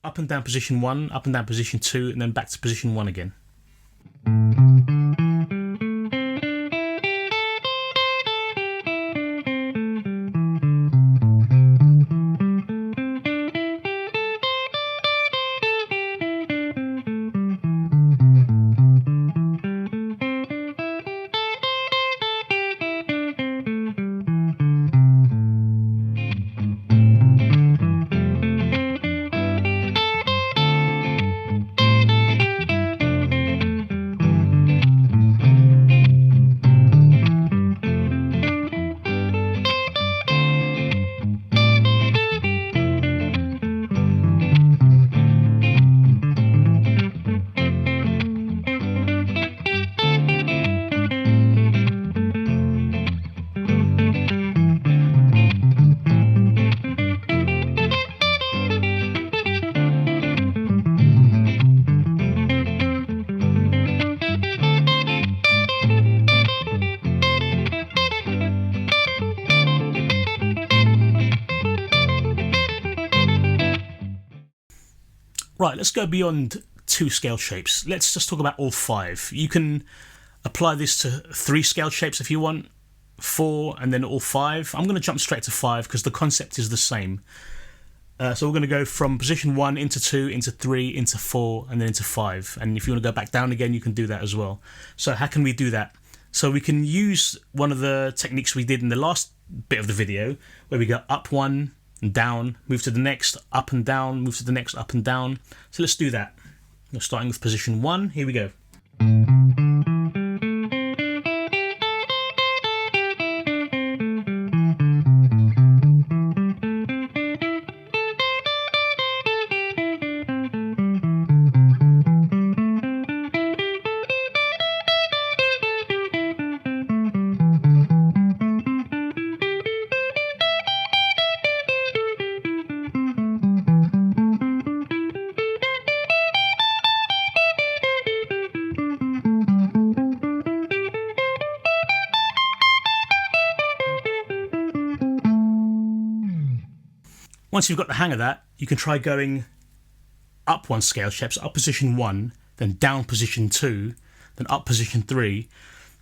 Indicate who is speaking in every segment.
Speaker 1: up and down position 1, up and down position 2, and then back to position 1 again. Right, let's go beyond 2 scale shapes. Let's just talk about all 5. You can apply this to 3 scale shapes if you want, 4, and then all 5. I'm going to jump straight to 5 because the concept is the same. So we're going to go from position 1 into 2, into 3, into 4, and then into 5. And if you want to go back down again, you can do that as well. So how can we do that? So we can use one of the techniques we did in the last bit of the video, where we go up 1, and down, move to the next, up and down, move to the next, up and down. So let's do that. We're starting with position 1. Here we go. Once you've got the hang of that, you can try going up 1 scale shape, so up position 1, then down position 2, then up position 3,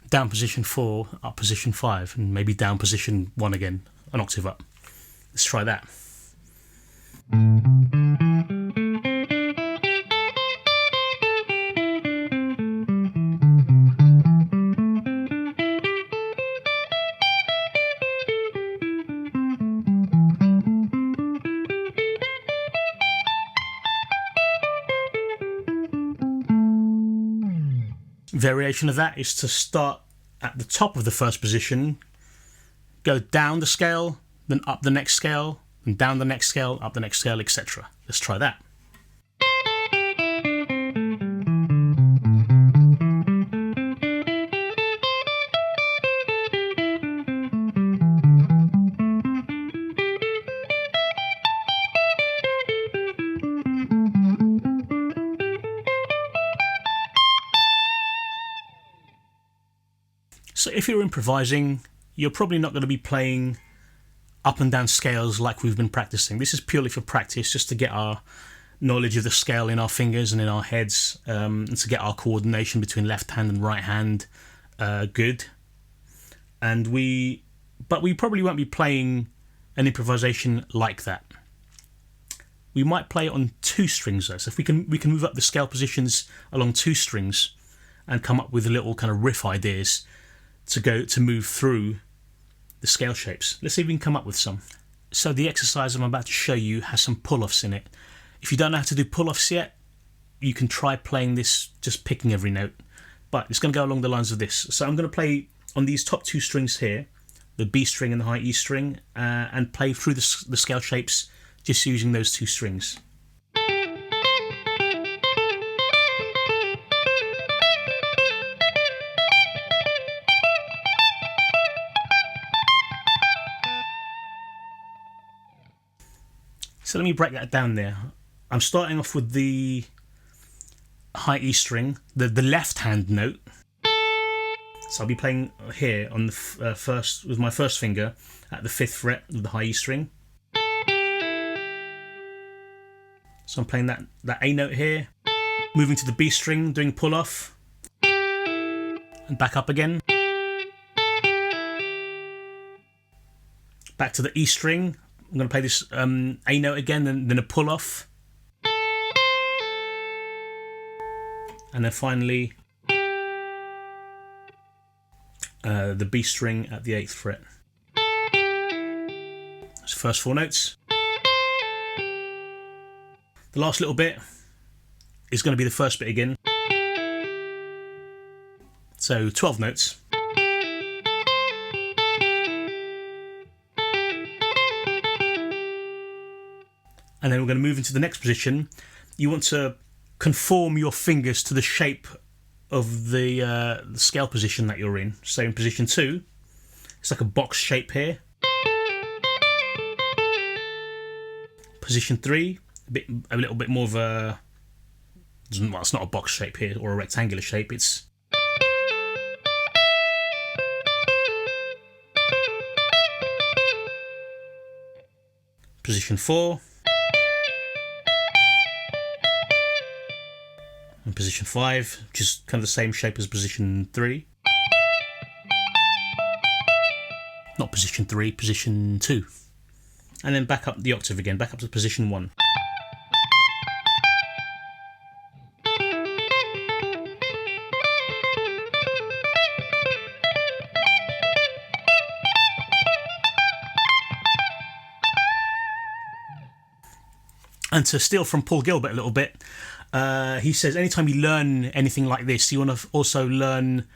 Speaker 1: down position 4, up position 5, and maybe down position 1 again, an octave up. Let's try that. Variation of that is to start at the top of the first position, go down the scale, then up the next scale, and down the next scale, up the next scale, etc. Let's try that. So if you're improvising, you're probably not going to be playing up and down scales like we've been practicing. This is purely for practice, just to get our knowledge of the scale in our fingers and in our heads, and to get our coordination between left hand and right hand good. But we probably won't be playing an improvisation like that. We might play it on 2 strings though. So if we can move up the scale positions along 2 strings and come up with little kind of riff ideas to move through the scale shapes. Let's see if we can come up with some. So the exercise I'm about to show you has some pull-offs in it. If you don't know how to do pull-offs yet, you can try playing this just picking every note, but it's going to go along the lines of this. So I'm going to play on these top 2 strings here, the B string and the high E string, and play through the scale shapes just using those 2 strings. So let me break that down there. I'm starting off with the high E string, the left hand note. So I'll be playing here on the with my first finger at the 5th fret of the high E string. So I'm playing that A note here, moving to the B string, doing pull off, and back up again. Back to the E string. I'm going to play this A note again, and then a pull off. And then finally the B string at the 8th fret. That's the first 4 notes. The last little bit is going to be the first bit again. So 12 notes. And then we're going to move into the next position. You want to conform your fingers to the shape of the scale position that you're in. So in position 2, it's like a box shape here. Position 3, a little bit more of a, well, it's not a box shape here or a rectangular shape, it's position 4, and position 5, which is kind of the same shape as position 3. Not position 3, position 2. And then back up the octave again, back up to position 1. And to steal from Paul Gilbert a little bit, he says anytime you learn anything like this, you want to also learn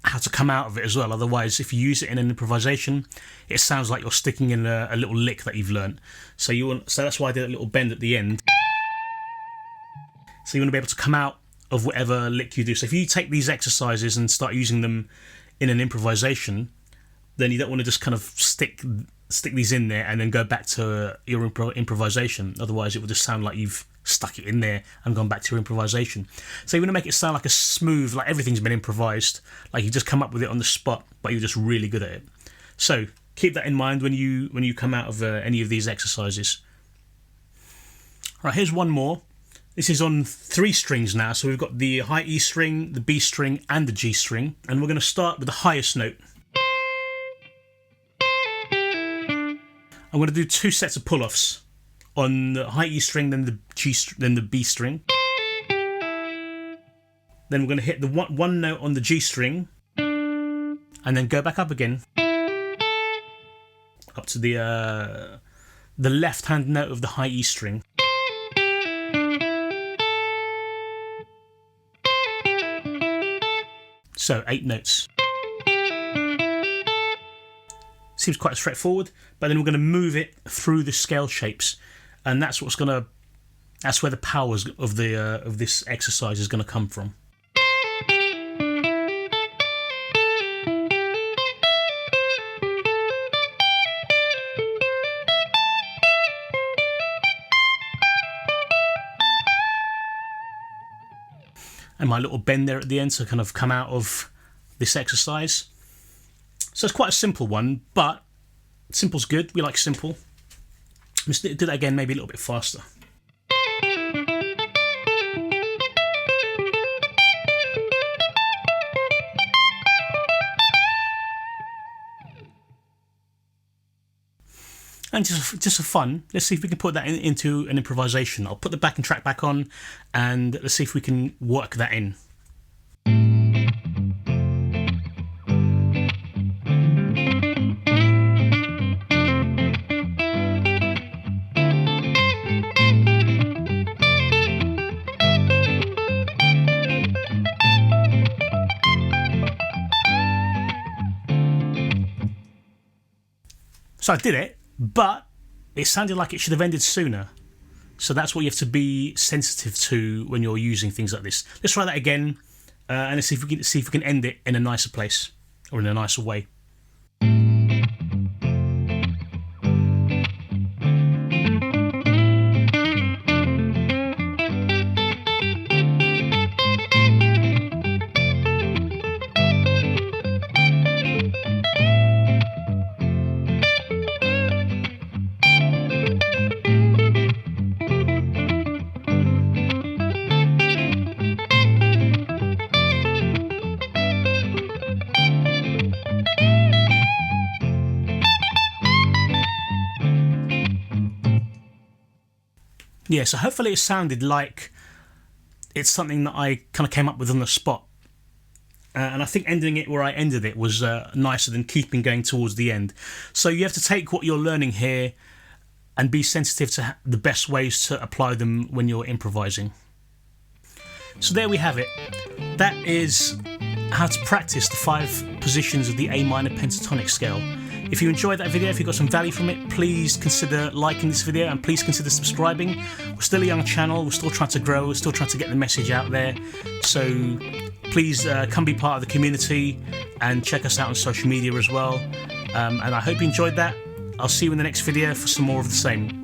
Speaker 1: how to come out of it as well. Otherwise, if you use it in an improvisation, it sounds like you're sticking in a little lick that you've learned. So that's why I did a little bend at the end. So you want to be able to come out of whatever lick you do. So if you take these exercises and start using them in an improvisation, then you don't want to just kind of stick these in there and then go back to your improvisation. Otherwise, it will just sound like you've stuck it in there and gone back to your improvisation. So you want to make it sound like a smooth, like everything's been improvised, like you just come up with it on the spot, but you're just really good at it. So keep that in mind when you come out of any of these exercises. Right, here's one more. This is on 3 strings now, so we've got the high E string, the B string and the G string, and we're going to start with the highest note. I'm going to do 2 sets of pull-offs on the high E string, then the B string. Then we're going to hit the one note on the G string, and then go back up again, up to the left-hand note of the high E string. So 8 notes. Seems quite straightforward, but then we're going to move it through the scale shapes, and that's where the powers of this exercise is going to come from. And my little bend there at the end to kind of come out of this exercise. So it's quite a simple one, but simple's good. We like simple. Let's do that again, maybe a little bit faster. And just for fun, let's see if we can put that into an improvisation. I'll put the backing track back on, and let's see if we can work that in. So I did it, but it sounded like it should have ended sooner. So that's what you have to be sensitive to when you're using things like this. Let's try that again, and let's see if we can end it in a nicer place or in a nicer way. Yeah, so hopefully it sounded like it's something that I kind of came up with on the spot. And I think ending it where I ended it was nicer than keeping going towards the end. So you have to take what you're learning here and be sensitive to the best ways to apply them when you're improvising. So there we have it. That is how to practice the 5 positions of the A minor pentatonic scale. If you enjoyed that video, if you got some value from it, please consider liking this video and please consider subscribing. We're still a young channel, we're still trying to grow, we're still trying to get the message out there. So please come be part of the community and check us out on social media as well. And I hope you enjoyed that. I'll see you in the next video for some more of the same.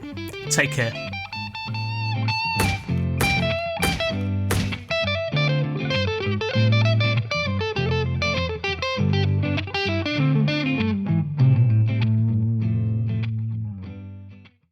Speaker 1: Take care.